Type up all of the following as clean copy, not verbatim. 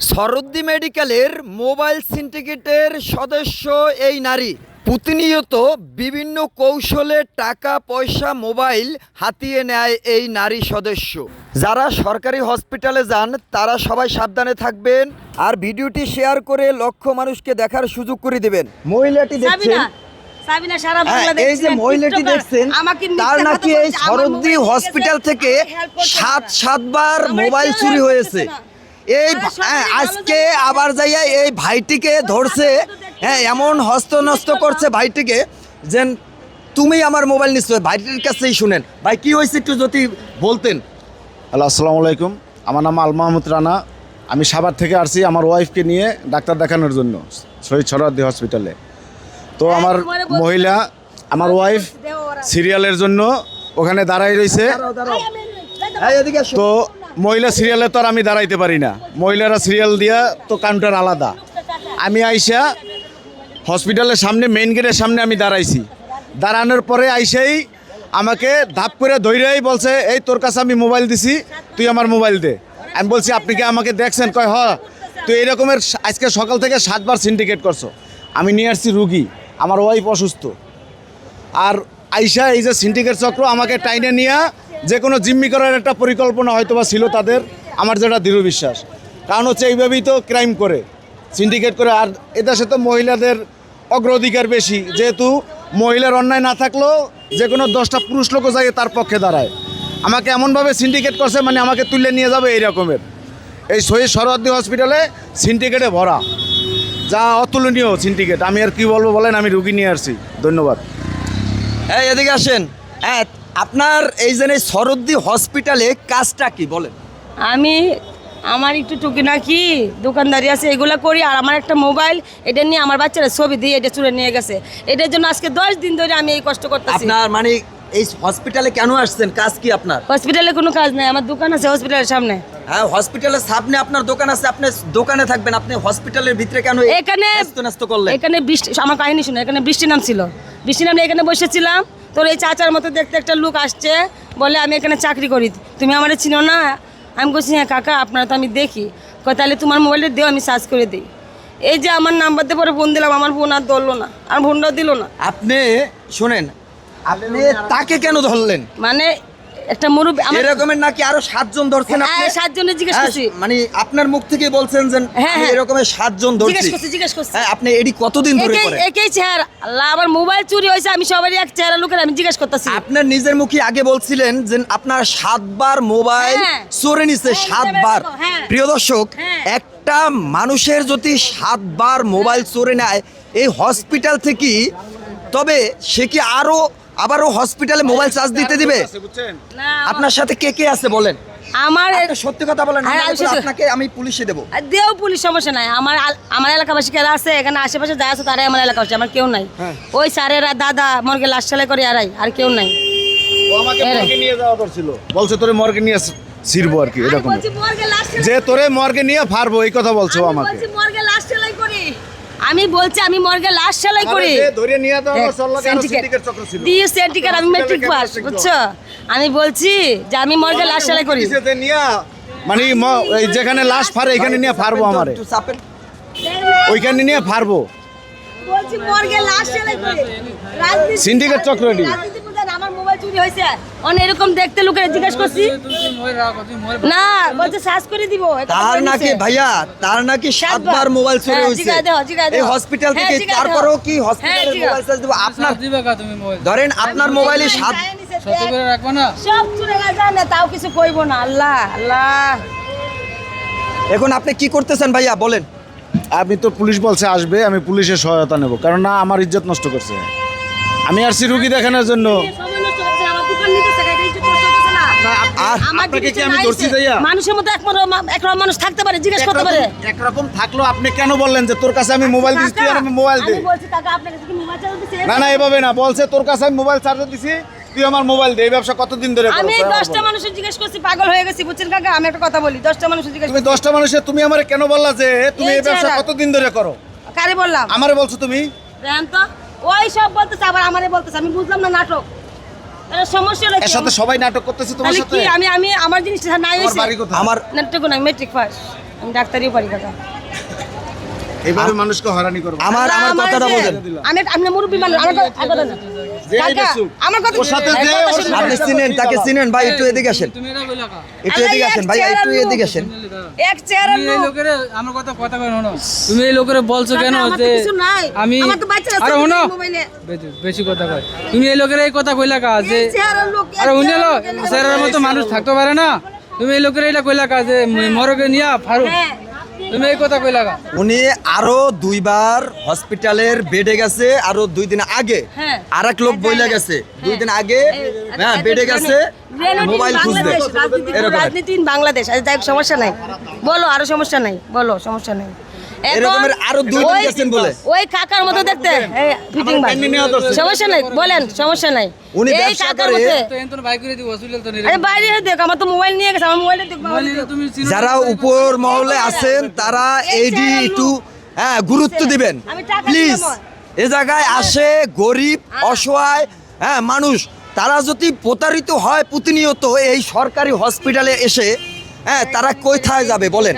সরদ্দি মেডিকেলের মোবাইল সিন্ডিকেটের সদস্য এই নারী প্রতিনিয়ত বিভিন্ন কৌশলে টাকা পয়সা মোবাইল হাতিয়ে নেয় এই নারী সদস্য। যারা সরকারি হসপিটালে যান তারা সবাই সাবধানে থাকবেন আর ভিডিওটি শেয়ার করে লক্ষ মানুষকে দেখার সুযোগ করে দিবেন। মহিলাটি দেখছেন, এই যে মহিলাটি দেখছেন তার নাকি এই সরদ্দি হসপিটাল থেকে সাতবার মোবাইল চুরি হয়েছে। এই আজকে আবার যাইয়া এই ভাইটিকে ধরছে, হ্যাঁ এমন হস্তনস্ত করছে ভাইটিকে যে তুমি আমার মোবাইল নিশ্চয়। ভাইটির কাছেই শুনেন ভাই কি হয়েছে একটু যদি বলতেন। হ্যালো, আসসালামু আলাইকুম। আমার নাম আল মাহমুদ রানা। আমি সাভার থেকে আসছি আমার ওয়াইফকে নিয়ে ডাক্তার দেখানোর জন্য শহীদ সরদ্দি হসপিটালে। তো আমার মহিলা, আমার ওয়াইফ সিরিয়ালের জন্য ওখানে দাঁড়াই রয়েছে। তো মহিলা সিরিয়ালে তো আর আমি দাঁড়াইতে পারি না, মহিলারা সিরিয়াল দিয়া তো কাউন্টার আলাদা। আমি আইসা হসপিটালের সামনে মেইন গেটের সামনে আমি দাঁড়াইছি। দাঁড়ানোর পরে আইসাই আমাকে ধাপ করে ধৈর্যই বলছে, এই তোর কাছে আমি মোবাইল দিছি, তুই আমার মোবাইল দে। আমি বলছি আপনি কি আমাকে দেখছেন? কয় হ, তুই এরকমের আজকে সকাল থেকে 7বার সিন্ডিকেট করছো। আমি নিয়ে আসছি রুগী, আমার ওয়াইফ অসুস্থ। আর আইসা এই যে সিন্ডিকেট চক্র আমাকে টাইনে নিয়ে যে কোনো জিম্মি করার একটা পরিকল্পনা হয়তো বা ছিল তাদের, আমার যেটা দৃঢ় বিশ্বাস। কারণ হচ্ছে এইভাবেই তো ক্রাইম করে, সিন্ডিকেট করে। আর এদেশে তো মহিলাদের অগ্রাধিকার বেশি, যেহেতু মহিলার অন্যায় না থাকলেও যে কোনো 10টা পুরুষ লোকও যায় তার পক্ষে দাঁড়ায়। আমাকে এমনভাবে সিন্ডিকেট করছে, মানে আমাকে তুলে নিয়ে যাবে এই রকমের। এই শহীদ সরদ্দি হসপিটালে সিন্ডিকেটে ভরা, যা অতুলনীয় সিন্ডিকেট। আমি আর কি বলবো বলেন, আমি রুগী নিয়ে আসছি। ধন্যবাদ। এই এদিকে আসেন। হ্যাঁ, আপনার এই যে সরদ্দি হসপিটালে কাজটা কি বলেন? আমার একটু টুকিনাকি দোকানদারি আছে, এগুলো করি। আর আমার একটা মোবাইল, এটা নিয়ে আমার বাচ্চারা ছবি দিয়ে এটা চুরে নিয়ে গেছে। এটার জন্য আজকে 10 দিন ধরে আমি এই কষ্ট করতেছি। আপনার মানে এই হসপিটালে কেন আসছেন? কাজ কি আপনার? হসপিটালে কোনো কাজ নাই, আমার দোকান আছে হসপিটালের সামনে। হ্যাঁ, হসপিটালের সামনে আপনার দোকান আছে, আপনি দোকানে থাকবেন। আপনি হসপিটালের ভিতরে কেন এখানে নষ্ট করলেন? এখানে বৃষ্টি, আমার কাহিনী শুনে, এখানে বৃষ্টি নামছিল। বৃষ্টি নামলে এখানে বসেছিলাম, তোর এই চাচার মতো দেখতে একটা লোক আসছে, বলে আমি এখানে চাকরি করি, তুমি আমার চিনো না? আমি বলছি হ্যাঁ কাকা, আপনারা তো আমি দেখি। কয় তাহলে তোমার মোবাইলটা দিও, আমি সার্চ করে দিই। এই যে আমার নাম্বার দিয়ে পরে ফোন দিলাম, আমার ফোন আর ধরলো না, আর ফোনটাও দিল না। আপনি শোনেন, আপনি তাকে কেন ধরলেন? মানে একটা মুরব্বী এরকমের নাকি আরো 7 জন ধরছেন আপনি? 7 জনের জিজ্ঞেস করছি। মানে আপনার মুখ থেকে বলছেন যে আমি এরকমের 7 জন ধরছি। জিজ্ঞেস করছি। হ্যাঁ, আপনি এডি কতদিন ধরে করেন? একই চেহারা। আল্লাহ, আমার মোবাইল চুরি হয়েছে, আমি সবারই এক চেহারা লোকের আমি জিজ্ঞেস করতেছি। আপনার নিজের মুখে আগে বলছিলেন যে আপনার 7বার মোবাইল চোরে নিছে। 7বার। প্রিয় দর্শক, একটা মানুষের যদি 7বার মোবাইল চোরে নেয় এই হসপিটাল থেকে, তবে সে কি আবারও হসপিটালে মোবাইল চার্জ দিতে দিবে? আপনার সাথে কে কে আছে বলেন? আমার সত্যি কথা বলেন, আপনাকে আমি পুলিশে দেবো। দেও, পুলিশ সমস্যা নাই। আমার এলাকাবাসী যারা আছে, এখানে আশেপাশে যা আছে তারাই আমার এলাকাবাসী, আমার কেউ নাই। ওই স্যারেরা দাদা মর্গে লাশ সেলাই করে আর কেউ নাই। আমাকে মর্গে নিয়ে যাওয়া দরছিল, বলছে তোরে মর্গে নিয়ে ছিড়বো আর কি, এরকম যে তোরে মর্গে নিয়ে ফারবো, এই কথা বলছো আমাকে। মর্গে লাশ সেলাই করি, আমি বলছি আমি মর্গে লাশ সেলাই করি। ধরে নিয়ে তো আমার সল্লাকে আরো সিন্ডিকেট চক্র ছিল। দিয়ে সিন্ডিকেট, আমি মেট্রিক পাস, বুঝছো? আমি বলছি যে আমি মর্গে লাশ সেলাই করি। মানে এই যেখানে লাশ ফারে এখানে নিয়ে ফারবো, আমারে ওইখানে নিয়ে ফারবো। বলছি মর্গে লাশ সেলাই করি। সিন্ডিকেট চক্র এটি। আমার মোবাইল চুরি হয়েছে, অন এরকম দেখতে লোকের জিজ্ঞেস করছি না, বলছে সার্চ করে দিব। তার নাকি ভাইয়া, তার নাকি 7বার মোবাইল চুরি হয়েছে এই হসপিটাল থেকে। তারপরেও কি হসপিটালে মোবাইল চার্জ দেব? আপনার ধরেন আপনার মোবাইলে 7 সত করে রাখবা না, সব চুরি গেছে না, তাও কিছু কইবো না। আল্লাহ আল্লাহ। এখন আপনি কি করতেছেন ভাইয়া বলেন? আমি তো পুলিশ বলছে আসবে, আমি পুলিশের সহায়তা নেব, কারণ না আমার ইজ্জত নষ্ট করছে। আমি আসছি রুগী দেখানোর জন্য। মানুষের মতো একরকম মানুষ থাকতে পারে, জিজ্ঞেস করতে পারে। একরকম থাকলো আপনি কেন বললেন যে তোর কাছে আমি মোবাইল দিচ্ছি, তুই আমি মোবাইল দে? না না, এভাবে না, বলছে তোর কাছে আমি মোবাইল চার্জ দিছি, তুই আমার মোবাইল দে। এই ব্যবসা কতদিন ধরে করছ? আমি 10টা মানুষের জিজ্ঞেস করছি, পাগল হয়ে গেছি, বুঝছেন কাকা? আমি একটা কথা বলি, 10টা মানুষের জিজ্ঞেস তুমি 10টা মানুষের, তুমি আমারে কেন বললা যে তুমি এই ব্যবসা কতদিন ধরে করো? কারে বললাম? আমারে বলছো তুমি। জান তো ওই সব বলতেছে, আবার আমারে বলতেছে। আমি বুঝলাম না, নাটক। এর সমস্যা হলো এর সাথে সবাই নাটক করতেছে তোমার সাথে। আমি আমার জিনিসটা নাই হইছে। আমার আমার নাটক না, মেট্রিক পাস। আমি ডাক্তারিও পারি কাকা। এইভাবে মানুষকে হয়রানি করবো না। আমার কথাটা বলেন। আমি মুরব্বী মানুষ, আমার কথা না। যে এই কাকা, দেখছুক, আমার কথা ওর সাথে এই যে কথা ওর শুনুন। আপনি চিনেন, তাকে চিনেন ভাই, একটু এদিকে আসেন, তুমি এটা কইলা কা? একটু এদিকে আসেন ভাই, একটু এদিকে আসেন। এক চেহারার তুমি এই লোক। লোকেরে আমার কথা কই শোনো। তুমি এই লোকেরে বলছো কেন কাকা, আমার তো যে কিছু নাই। আমি আমার তো বাচ্চা আছে আরে শোনো মোবাইলে। বেশি কথা কয়। তুমি এই লোকের এই কথা কইলা কা যে এক চেহারার লোক, এক আরে উনিলো চেহারার লোক। স্যারের মতো মানুষ থাকতে পারে না। তুমি এই লোকের এটা কইলা কা যে মরগে নিয়া ফারুক। হ্যাঁ। তুমি এই কথা কইলা কা? উনি আরো 2 বার হসপিটালের বেডে গেছে, আরো 2 দিন আগে হ্যাঁ। আরেক লোক বইলা গেছে 2 দিন আগে, হ্যাঁ বেডে গেছে মোবাইল খুঁজতে এরকম। রাজনীতি ইন বাংলাদেশ। আচ্ছা, যাই হোক, সমস্যা নাই, বলো, আরো সমস্যা নাই, বলো, সমস্যা নাই। এখন এরকমের আরো 2 দিন ওই- গেছেন বলে। ওই কাকার মতো দেখতে, এই ফিটিং ভাই, সমস্যা নাই, বলেন, সমস্যা নাই। উনি এই ব্যবসা কাকার করে। মতো, তো এনতন বাইক করে দি হসপিটাল তো আরে বাইরে দেখ, আমার তো মোবাইল নিয়ে গেছে, আমার মোবাইলে দেখ, তুমি চিনো যারা উপর মহলে আছেন তারা এইডি একটু গুরুত্ব দিবেন আমি টাকা প্লিজ। দিলাম। এ জায়গায় আসে গরিব অসহায় মানুষ, তারা যদি প্রতারিত হয় প্রতিনিয়ত এই সরকারি হসপিটালে এসে, তারা কোথায় যাবে বলেন?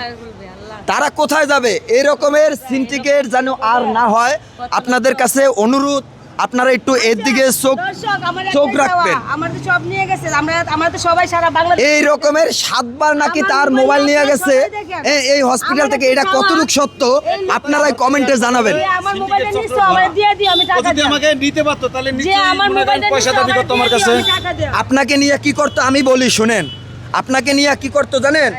তারা কোথায় যাবে? এই রকমের সিন্ডিকেট যেন আর না হয়, আপনাদের কাছে অনুরোধ, আপনারা একটু এর দিকে চোখ দর্শক, আমার চোখ একটাই রাখবেন। চাওয়া, আমার তো সব নিয়ে গেছে, আমরা তো সবাই সারা বাংলাদেশ। এই রকমের 7 বার নাকি আমার তার মোবাইল মোবাইল নিয়ে আপনারা গেছে সবাই দেখেন। এই হসপিটাল আমার থেকে। একটা এটা চাওয়া, কতটুকু সত্য এই লোকটা আপনারাই কমেন্টে জানাবেন। যে আমার মোবাইলটা নিছো, আমার দিয়ে দিও, আমি ও টাকা যদি দিই। আমাকে নিতে পারতো তাহলে যে নিশ্চয়ই আমার মনে করেন মোবাইলটা পয়সা নিছো, দাবি আমার করতো আমার দিয়ে কাছে। দিও, আমি টাকা দিও। আপনাকে নিয়ে কি করতো আমি বলি শুনেন, আপনাকে নিয়ে কি করতো জানেন?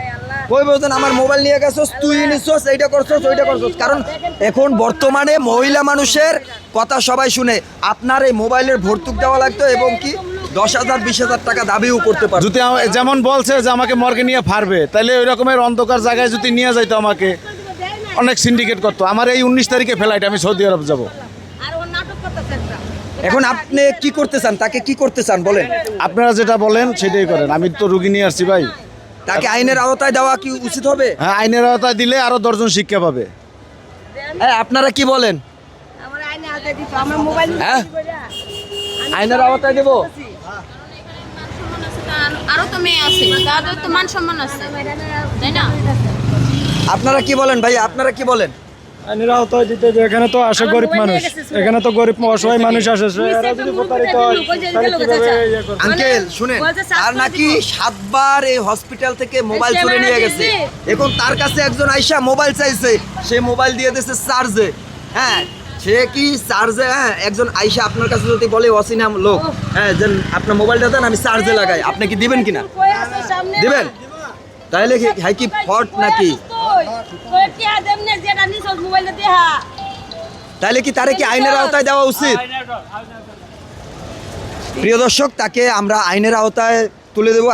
কই বলতেন আমার মোবাইল নিয়ে গেছস, তুই নিছস, এইটা করছস, ওইটা করছস। কারণ এখন বর্তমানে মহিলা মানুষের কথা সবাই শুনে। আপনার এই মোবাইলের ভর্তুক দেওয়া লাগতো এবং কি 10,000 20,000 টাকা দাবিও করতে পারতো। যদি যেমন বলছে যে আমাকে মর্গে নিয়ে ফারবে, তাহলে ওই রকমের অন্ধকার জায়গায় যদি নিয়ে যাইতো আমাকে, অনেক সিন্ডিকেট করতো। আমার এই 19 তারিখে ফ্লাইট, আমি সৌদি আরব যাব। আর ও নাটক করতেছে একটা। এখন আপনি কি করতে চান, তাকে কি করতে চান বলেন? আপনারা যেটা বলেন সেটাই করেন। আমি তো রুগী নিয়ে আসছি ভাই। তাকে আইনের আওতায় দেওয়া কি উচিত হবে? হ্যাঁ, আইনের আওতায় দিলে আরো 10 জন শিক্ষা পাবে। আপনারা কি বলেন? আমার আইনে হাতে দিছো, আমার মোবাইল নিয়ে হ্যাঁ? কি কইরা? আইনের আওতায় দেব? আরো তো মেয়ে আছে, তাদের তো মান সম্মান আছে, তাই না? আপনারা কি বলেন ভাই, আপনারা কি বলেন? আইনের আওতায় দিতে যে এখানে তো আসে আমার গরিব মোবাইল মানুষ, নিয়ে গেছে, শুনে। এখানে তো গরিব অসহায় মানুষ আসে, তুমি এরা একটা যদি মুরব্বি প্রতারিত দেখে হয় লোক, ওই যে তাহলে লোক, কিভাবে চাচা। ইয়ে করবে? আঙ্কেল শুনেন, বলছে চাষ তার করে নাকি দিব। 7 বার এই হসপিটাল থেকে মোবাইল এই চুরি ক্যামেরা নিয়ে গেছে। দিছি। এখন তার কাছে একজন আইসা মোবাইল চাইছে, সে মোবাইল দিয়ে দিয়েছে চার্জে। সে কি চার্জে, একজন আইসা আপনার কাছে যদি বলে অচিনা লোক, যে আপনার মোবাইলটা দেন আমি চার্জে লাগাই, আপনি কি দিবেন কিনা? কই আছে সামনে? দিবেন? তাহলে হাই কি ফট নাকি? কই টিয়া দেমনে যেটা নিছো মোবাইলে দেহা। তাহলে কি তারে কি আইনের আওতায় দেওয়া উচিত? প্রিয় দর্শক, তাকে আমরা আইনের আওতায় তুলে দেবো।